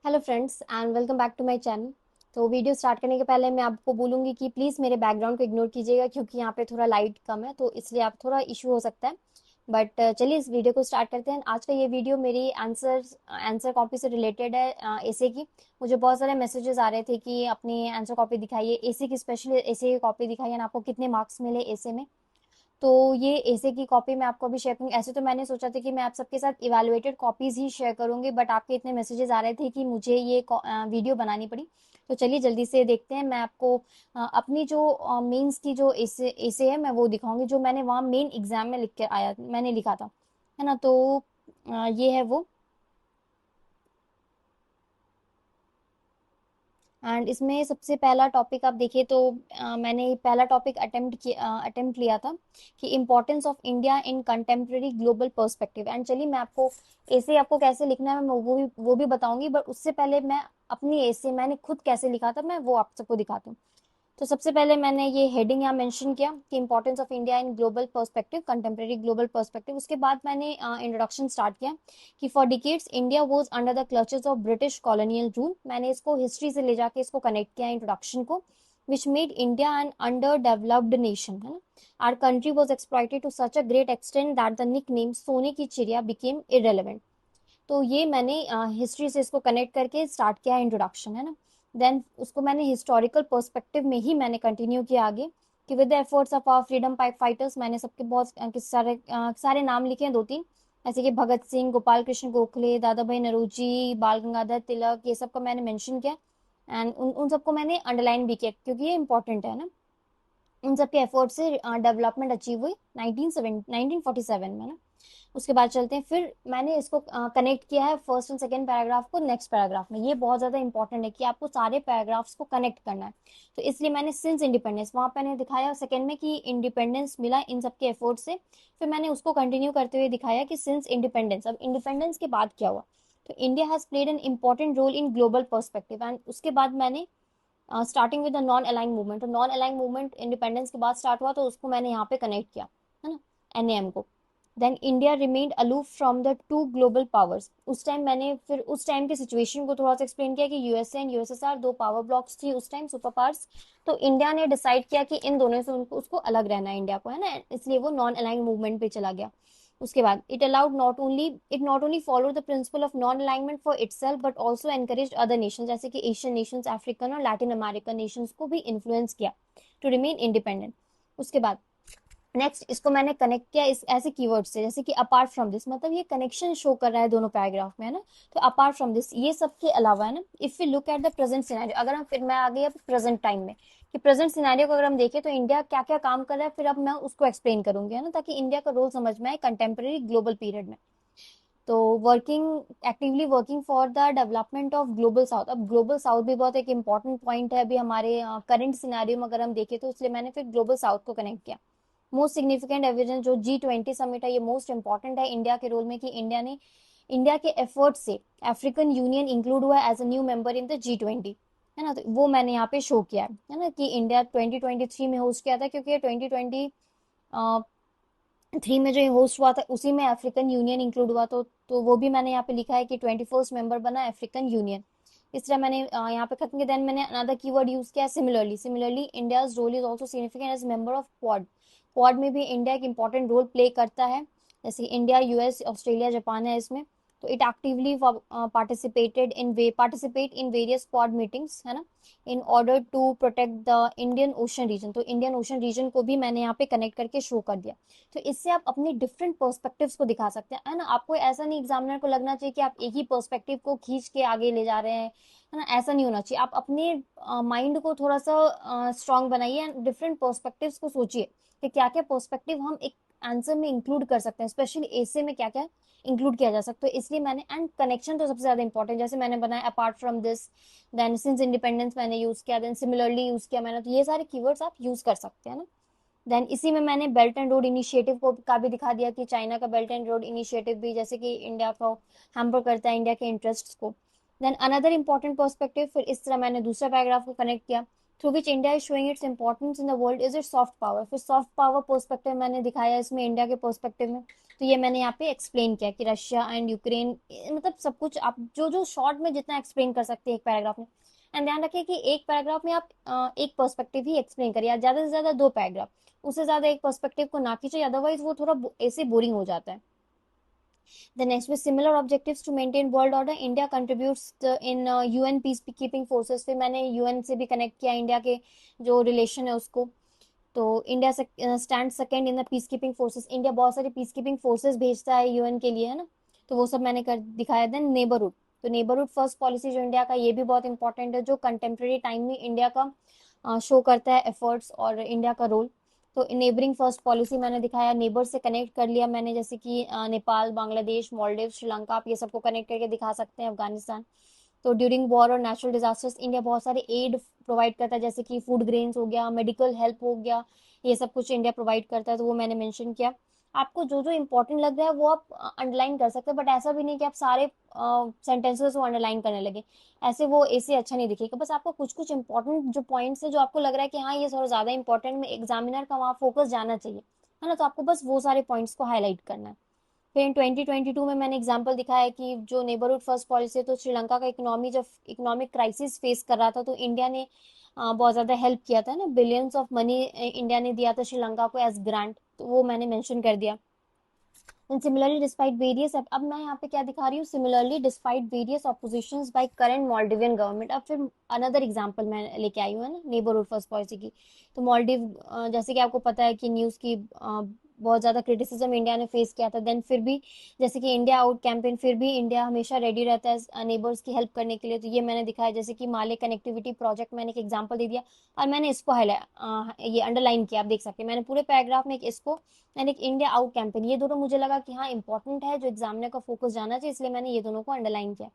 Hello friends and welcome back to my channel. तो video start करने के पहले मैं आपको बोलूँगी कि प्लीज़ मेरे बैकग्राउंड को इग्नोर कीजिएगा क्योंकि यहाँ पे थोड़ा लाइट कम है तो इसलिए आप थोड़ा इशू हो सकता है। बट चलिए इस वीडियो को स्टार्ट करते हैं। आज का ये वीडियो मेरी आंसर कॉपी से रिलेटेड है, एसे की। मुझे बहुत सारे मैसेजेस आ रहे थे कि अपनी आंसर कॉपी दिखाइए, एसे की स्पेशली एसे की कॉपी दिखाइए ना, आपको कितने मार्क्स मिले एसे में। तो ये एसे की कॉपी मैं आपको अभी शेयर करूँगी। ऐसे तो मैंने सोचा था कि मैं आप सबके साथ इवैल्यूएटेड कॉपीज ही शेयर करूँगी, बट आपके इतने मैसेजेस आ रहे थे कि मुझे ये वीडियो बनानी पड़ी। तो चलिए जल्दी से देखते हैं। मैं आपको अपनी जो मेंस की जो एसे एसे है मैं वो दिखाऊंगी, जो मैंने वहाँ मेन एग्जाम में लिख के आया मैंने लिखा था, है ना। तो ये है वो। एंड इसमें सबसे पहला टॉपिक आप देखिए तो मैंने पहला टॉपिक अटेम्प्ट लिया था कि importance of India in contemporary global perspective. And चलिए मैं आपको ऐसे आपको कैसे लिखना है मैं वो भी बताऊंगी, बट उससे पहले मैं अपनी ऐसे मैंने खुद कैसे लिखा था मैं वो आप सबको दिखाती हूँ। तो सबसे पहले मैंने ये हेडिंग यहाँ मेंशन किया कि importance of India in global perspective, contemporary global perspective. उसके बाद मैंने इंट्रोडक्शन स्टार्ट किया कि for decades India was under the clutches of British colonial rule. मैंने इसको हिस्ट्री से ले जाके इसको कनेक्ट किया इंट्रोडक्शन को, which made India an under developed nation, है ना। Our country was exploited to such a great extent that the nickname सोने की चिड़िया बिकेम इरेलीवेंट। तो ये मैंने हिस्ट्री से इसको कनेक्ट करके स्टार्ट किया इंट्रोडक्शन, है ना। देन उसको मैंने हिस्टोरिकल पर्सपेक्टिव में ही मैंने कंटिन्यू किया आगे कि with the efforts of our freedom fighters. मैंने सबके बहुत सारे नाम लिखे हैं, दो तीन, ऐसे कि भगत सिंह, गोपाल कृष्ण गोखले, दादा भाई नरोजी, बाल गंगाधर तिलक, ये सब को मैंने मेंशन किया। एंड उन उन सबको मैंने अंडरलाइन भी किया क्योंकि ये इंपॉर्टेंट है ना। इन सबके एफर्ट से डेवलपमेंट अचीव हुई 1947 में ना। उसके बाद चलते हैं, फिर मैंने इसको कनेक्ट किया है फर्स्ट एंड सेकंड पैराग्राफ को नेक्स्ट पैराग्राफ में। ये बहुत ज्यादा इंपॉर्टेंट है कि आपको सारे पैराग्राफ्स को कनेक्ट करना है। तो इसलिए मैंने सिंस इंडिपेंडेंस वहां पे मैंने दिखाया सेकंड में कि इंडिपेंडेंस मिला इन सबके एफर्ट से। फिर मैंने उसको कंटिन्यू करते हुए दिखाया कि सिंस इंडिपेंडेंस, अब इंडिपेंडेंस के बाद क्या हुआ। तो India has played an important role in global perspective. And उसके बाद मैंने starting with the non aligned movement, तो नॉन अलाइन मूवमेंट इंडिपेंडेंस के बाद स्टार्ट हुआ तो उसको मैंने यहाँ पे कनेक्ट किया, है ना, एनएएम को। Then India remained aloof from the two global powers. उस टाइम मैंने फिर उस टाइम की सिचुएशन को थोड़ा सा एक्सप्लेन किया कि यूएसए एंड यूएसएसआर दो पावर ब्लॉक्स थी उस टाइम, सुपर पावर्स। तो इंडिया ने डिसाइड किया कि इन दोनों से उनको उसको अलग रहना है इंडिया को, है ना, इसलिए वो नॉन अलाइन मूवमेंट पे चला गया। उसके बाद it not only follow the principle of non alignment for itself but also encourage other nation, जैसे कि एशियन नेशंस, अफ्रीकन और लैटिन अमेरिकन नेशंस को भी इन्फ्लुएंस किया टू रिमेन इंडिपेंडेंट। उसके बाद नेक्स्ट इसको मैंने कनेक्ट किया इस ऐसे कीवर्ड से, जैसे कि अपार्ट फ्रॉम दिस, मतलब ये कनेक्शन शो कर रहा है दोनों पैराग्राफ में, है ना। तो अपार्ट फ्रॉम दिस ये सब के अलावा, है ना, if we look at the present scenario, अगर हम, फिर मैं आ गई अब प्रेजेंट टाइम में कि प्रेजेंट सिनेरियो को अगर हम देखें तो इंडिया क्या क्या काम कर रहा है, फिर अब मैं उसको एक्सप्लेन करूंगी, है ना, ताकि इंडिया का रोल समझ में आए कंटेम्प्रेरी ग्लोबल पीरियड में। तो working actively working for the development of global south. अब ग्लोबल साउथ भी बहुत एक इंपॉर्टेंट पॉइंट है अभी हमारे करंट सिनेरियो में अगर हम देखें तो, इसलिए मैंने फिर ग्लोबल साउथ को कनेक्ट किया। मोस्ट सिग्निफिकेंट एविडेंस जो G20 समिट है, ये मोस्ट इंपॉर्टेंट है इंडिया के रोल में कि इंडिया के एफर्ट से अफ्रीकन यूनियन इंक्लूड हुआ as a new member in the G20, है ना। तो वो मैंने यहाँ पे शो किया है ना, कि इंडिया 2023 में होस्ट किया था क्योंकि ये 2023 में जो होस्ट हुआ था उसी में अफ्रीकन यूनियन इंक्लूड हुआ। तो वो भी मैंने यहाँ पे लिखा है कि 21st मेंबर बना अफ्रीकन यूनियन। इस तरह मैंने यहाँ पे खत्म किया। देन मैंने अनदर कीवर्ड यूज किया, similarly India's role is also significant as member of Quad. Quad में भी इंडिया एक इंपॉर्टेंट रोल प्ले करता है, जैसे इंडिया, यूएस, ऑस्ट्रेलिया, जापान है इसमें। तो it actively participate in various Quad meetings, है ना, in order to protect the Indian Ocean region. तो इंडियन ओशन रीजन को भी मैंने यहाँ पे कनेक्ट करके शो कर दिया। तो इससे आप अपने डिफरेंट पर्सपेक्टिव्स को दिखा सकते हैं, है ना। आपको ऐसा नहीं एग्जामिनर को लगना चाहिए कि आप एक ही पर्सपेक्टिव को खींच के आगे ले जा रहे हैं, है ना, ऐसा नहीं होना चाहिए। आप अपने माइंड को थोड़ा सा स्ट्रांग बनाइए एंड डिफरेंट पर्सपेक्टिव्स को सोचिए कि क्या क्या पर्सपेक्टिव हम एक आंसर में इंक्लूड कर सकते हैं, स्पेशली ऐसे में क्या क्या इंक्लूड किया जा सकता है। इसलिए मैंने, एंड कनेक्शन तो सबसे ज्यादा इंपॉर्टेंट, जैसे मैंने बनाया apart from this, then since independence मैंने यूज किया, देन सिमिलरली यूज किया मैंने। तो ये सारे कीवर्ड्स आप यूज कर सकते हैं ना। देन इसी में मैंने बेल्ट एंड रोड इनिशिएटिव को का भी दिखा दिया कि चाइना का बेल्ट एंड रोड इनिशिएटिव भी जैसे कि इंडिया को हैम्पर करता है, इंडिया के इंटरेस्ट्स को। देन अनदर इंपॉर्टेंट पर्सपेक्टिव, फिर इस तरह मैंने दूसरा पैराग्राफ को कनेक्ट किया through which India is showing its importance in the world is it soft power. फिर सॉफ्ट पावर पर्सपेक्टिव मैंने दिखाया इसमें इंडिया के पर्सपेक्टिव में, तो ये मैंने यहाँ पे एक्सप्लेन किया कि रशिया एंड यूक्रेन, मतलब सब कुछ आप जो जो शॉर्ट में जितना एक्सप्लेन कर सकते हैं एक पैराग्राफ में। एंड ध्यान रखिए कि एक पैराग्राफ में आप एक पर्सपेक्टिव ही एक्सप्लेन करिए, ज्यादा से ज्यादा दो पैराग्राफ, उससे ज्यादा एक पर्सपेक्टिव को ना खींचे, अदरवाइज वो थोड़ा ऐसे बोरिंग हो जाता है। The next, with similar objectives to maintain world order, India contributes in UN peacekeeping forces। फिर मैंने UN से भी कनेक्ट किया इंडिया के जो रिलेशन है उसको। तो India stand second in the peace keeping forces. India बहुत सारी पीस कीपिंग फोर्सेस भेजता है यूएन के लिए, है ना, तो वो सब मैंने कर दिखाया। देन नेबरहुड, तो नेबरहुड फर्स्ट पॉलिसी जो इंडिया का, ये भी बहुत इंपॉर्टेंट है, जो कंटेम्प्रेरी टाइम में इंडिया का शो करता है एफर्ट्स और इंडिया का रोल। तो नेबरिंग फर्स्ट पॉलिसी मैंने दिखाया, नेबर से कनेक्ट कर लिया मैंने, जैसे कि नेपाल, बांग्लादेश, मालदीव, श्रीलंका, आप ये सबको कनेक्ट करके दिखा सकते हैं, अफगानिस्तान। तो ड्यूरिंग वॉर और नेचुरल डिजास्टर्स इंडिया बहुत सारे एड प्रोवाइड करता है, जैसे कि फूड ग्रेन्स हो गया, मेडिकल हेल्प हो गया, ये सब कुछ इंडिया प्रोवाइड करता है, तो वो मैंने मेंशन किया। आपको जो जो इंपॉर्टेंट लग रहा है वो आप अंडरलाइन कर सकते हैं, बट ऐसा भी नहीं कि आप सारे सेंटेंसेस को अंडरलाइन करने लगे, ऐसे वो ऐसे अच्छा नहीं दिखेगा। बस आपको कुछ कुछ इंपॉर्टेंट जो पॉइंट्स है जो आपको लग रहा है कि हाँ ये थोड़ा ज्यादा इंपॉर्टेंट में एग्जामिनर का वहाँ फोकस जाना चाहिए, है ना, तो आपको बस वो सारे पॉइंट्स को हाईलाइट करना है। फिर इन 2022 में मैंने एग्जांपल दिखाया कि जो नेबरहुड फर्स्ट पॉलिसी है, तो श्रीलंका का इकोनॉमी जब इकोनॉमिक क्राइसिस फेस कर रहा था, तो इंडिया ने बहुत ज्यादा हेल्प किया था ना, बिलियंस ऑफ मनी इंडिया ने दिया था श्रीलंका को एज ग्रांट, तो वो मैंने मेंशन कर दिया। And similarly, despite various, अब मैं यहाँ पे क्या दिखा रही हूँ, similarly despite various oppositions by current Maldivian government. अब फिर अनदर एग्जांपल मैं लेके आई हूँ, है ना, नेबरहुड फर्स्ट पॉलिसी की। तो मालदीव, जैसे कि आपको पता है कि न्यूज़ की बहुत ज़्यादा क्रिटिसिज्म इंडिया ने फेस किया था, देन फिर भी जैसे कि इंडिया आउट कैंपेन, फिर भी इंडिया हमेशा रेडी रहता है नेबर्स की हेल्प करने के लिए, तो ये मैंने दिखाया। जैसे कि माले कनेक्टिविटी प्रोजेक्ट मैंने एक एग्जाम्पल दे दिया, और मैंने इसको हाईलाइट ये अंडरलाइन किया, आप देख सकते हैं मैंने पूरे पैराग्राफ में एक इसको एंड एक इंडिया आउट कैंपेन, ये दोनों मुझे लगा कि हाँ इंपॉर्टेंट है, जो एग्जामिनर का फोकस जाना चाहिए, इसलिए मैंने ये दोनों को अंडरलाइन किया।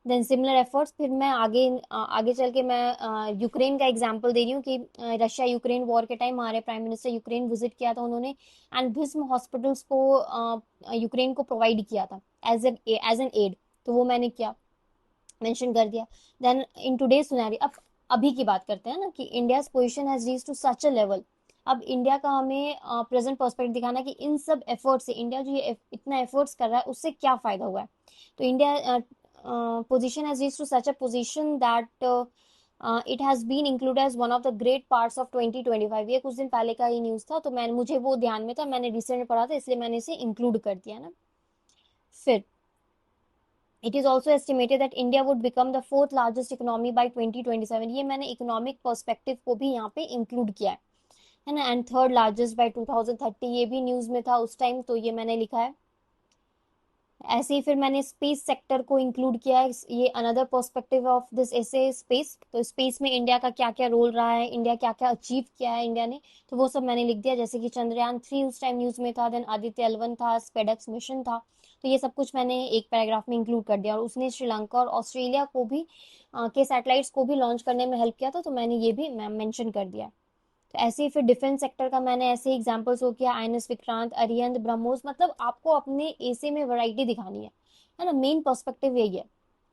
देन सिमिलर एफर्ट्स, फिर मैं आगे चल के मैं यूक्रेन का एग्जांपल दे रही हूँ कि रशिया यूक्रेन वॉर के टाइम हमारे प्राइम मिनिस्टर यूक्रेन विजिट किया था उन्होंने, एंड भीष्म हॉस्पिटल्स को यूक्रेन को प्रोवाइड किया था एज एन एड, तो वो मैंने किया, मेंशन कर दिया। देन इन टुडे सिनेरियो, अब अभी की बात करते हैं ना, कि India position has reach to such a level. अब इंडिया का हमें प्रेजेंट पर्सपेक्टिव दिखाना कि इन सब एफर्ट से इंडिया जो ये इतना एफर्ट्स कर रहा है उससे क्या फायदा हुआ है। तो India position has reach to such a position that it has been included as one of the great parts of 2025। ये कुछ दिन पहले का ही न्यूज था, तो मैं मुझे वो ध्यान में था, मैंने रिसेंट पढ़ा था, इसलिए मैंने इसे इंक्लूड कर दिया ना। फिर it is also estimated that India would become the fourth largest economy by 2027। ये मैंने इकोनॉमिक पर्सपेक्टिव को भी यहाँ पे इंक्लूड किया है ना, एंड थर्ड लार्जेस्ट बाई 2030, ये भी न्यूज में था उस टाइम, तो ये मैंने लिखा है। ऐसे ही फिर मैंने स्पेस सेक्टर को इंक्लूड किया है, ये अनदर पर्सपेक्टिव ऑफ दिस ऐसे स्पेस, तो स्पेस में इंडिया का क्या क्या रोल रहा है, इंडिया क्या क्या अचीव किया है इंडिया ने, तो वो सब मैंने लिख दिया। जैसे कि चंद्रयान 3 उस टाइम न्यूज में था, देन आदित्य L1 था, स्पेडक्स मिशन था, तो ये सब कुछ मैंने एक पैराग्राफ में इंक्लूड कर दिया। और उसने श्रीलंका और ऑस्ट्रेलिया को भी के सैटेलाइट्स को भी लॉन्च करने में हेल्प किया था, तो मैंने ये भी मेंशन कर दिया। तो ऐसे ही फिर डिफेंस सेक्टर का मैंने ऐसे एग्जांपल्स हो किया, आईएनएस विक्रांत, अरिहंत, ब्रह्मोस, मतलब आपको अपने एसे में वैरायटी दिखानी है ना, मेन पर्सपेक्टिव यही है,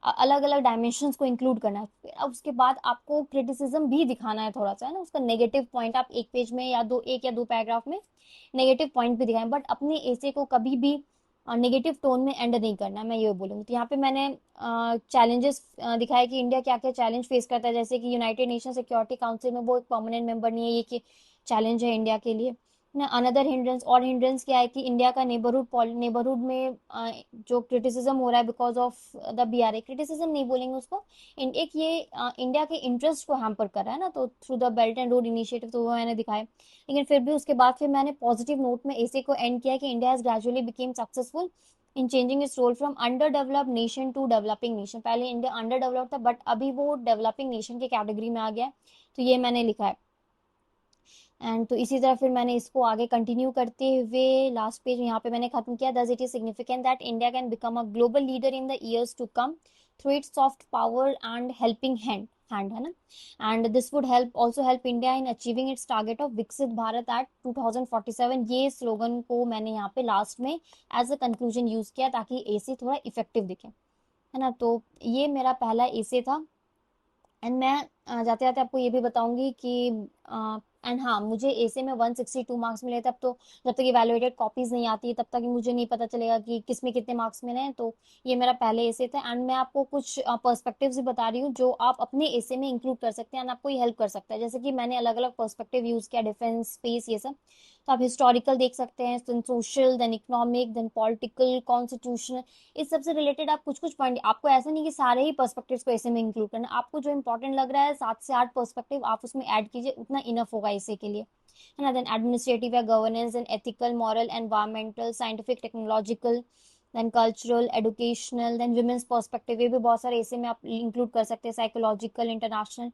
अलग अलग डायमेंशंस को इंक्लूड करना है। फिर अब उसके बाद आपको क्रिटिसिज्म भी दिखाना है थोड़ा सा, है ना, उसका नेगेटिव पॉइंट आप एक पेज में या दो, एक या दो पैराग्राफ में नेगेटिव पॉइंट भी दिखाएं, बट अपने एसे को कभी भी नेगेटिव टोन में एंड नहीं करना, मैं ये बोलूंगी। तो यहाँ पे मैंने चैलेंजेस दिखाया कि इंडिया क्या क्या चैलेंज फेस करता है, जैसे कि यूनाइटेड नेशन सिक्योरिटी काउंसिल में वो एक परमानेंट मेंबर नहीं है, ये कि चैलेंज है इंडिया के लिए ना। अनदर हिंड्रेंस, और हिंड्रेंस क्या है कि इंडिया का नेबरहुड में जो क्रिटिसिज्म हो रहा है because of the BRI, criticism नहीं बोलेंगे उसको, एक ये इंडिया के इंटरेस्ट को हैम्पर कर रहा है ना, तो through the belt and road initiative, तो वो मैंने दिखाया। लेकिन फिर भी उसके बाद फिर मैंने पॉजिटिव नोट में ऐसे को एंड किया कि India has gradually became successful in changing its role from under developed nation to developing nation. पहले इंडिया अंडर डेवलप्ड था, बट अभी वो डेवलपिंग नेशन के कैटेगरी में आ गया है, तो ये मैंने लिखा है। एंड तो इसी तरह फिर मैंने इसको आगे कंटिन्यू करते हुए लास्ट पेज यहाँ पे मैंने खत्म किया। Thus it is significant that India can become a global leader in the years to come through its soft power and helping hand, है ना, and this would help also help India in achieving its target of Viksit Bharat eight 2047। ये slogan को मैंने यहाँ पे last में as a conclusion use किया ताकि ऐसे थोड़ा इफेक्टिव दिखे, है ना। तो ये मेरा पहला ऐसे था, एंड मैं जाते जाते आपको ये भी बताऊंगी कि एंड हाँ, मुझे एसे में 162 मार्क्स मिले, तब तो जब तक इवेलुएटेड कॉपीज नहीं आती तब तक मुझे नहीं पता चलेगा कि किस में कितने मार्क्स मिले हैं। तो ये मेरा पहले एसे था, एंड मैं आपको कुछ पर्सपेक्टिव्स भी बता रही हूँ जो आप अपने एसे में इंक्लूड कर सकते हैं एंड आपको ये हेल्प कर सकता है। जैसे कि मैंने अलग अलग पर्सपेक्टिव यूज किया, डिफेंस, स्पेस, ये सब। तो आप हिस्टोरिकल देख सकते हैं, then social, then economic, then political, constitutional, इस सबसे रिलेटेड आप कुछ कुछ पॉइंट, आपको ऐसा नहीं कि सारे ही पर्सपेक्टिव्स को ऐसे में इंक्लूड करना, आपको जो इंपॉर्टेंट लग रहा है 7 से 8 पर्सपेक्टिव आप उसमें ऐड कीजिए, उतना इनफ होगा इसी के लिए, है ना। देन एडमिनिस्ट्रेटिव या governance, then ethical, moral, environmental, scientific, technological, then cultural, educational, then women's perspective, ये भी बहुत सारे ऐसे में आप इंक्लूड कर सकते हैं, psychological, international,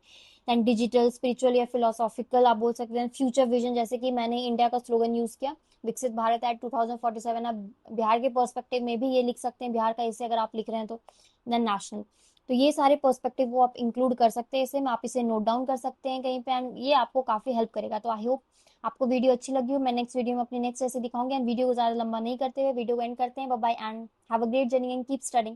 then digital, spiritual या फिलोसॉफिकल आप बोल सकते हैं, फ्यूचर विजन, जैसे कि मैंने इंडिया का स्लोगन यूज किया, विकसित भारत एट 2047, आप बिहार के पर्सपेक्टिव में भी ये लिख सकते हैं, बिहार का ऐसे अगर आप लिख रहे हैं तो। देन नेशनल, तो ये सारे पर्सपेक्टिव वो आप इंक्लूड कर सकते हैं इसे में, आप इसे नोट डाउन कर सकते हैं कहीं पे, एंड ये आपको काफी हेल्प करेगा। तो आई होप आपको वीडियो अच्छी लगी हो। मैं नेक्स्ट वीडियो में अपनी नेक्स्ट ऐसे दिखाऊंगी, एंड वीडियो को ज्यादा लंबा नहीं करते हुए वीडियो को एंड करते हैं। Bye bye and have a great journey and keep studying.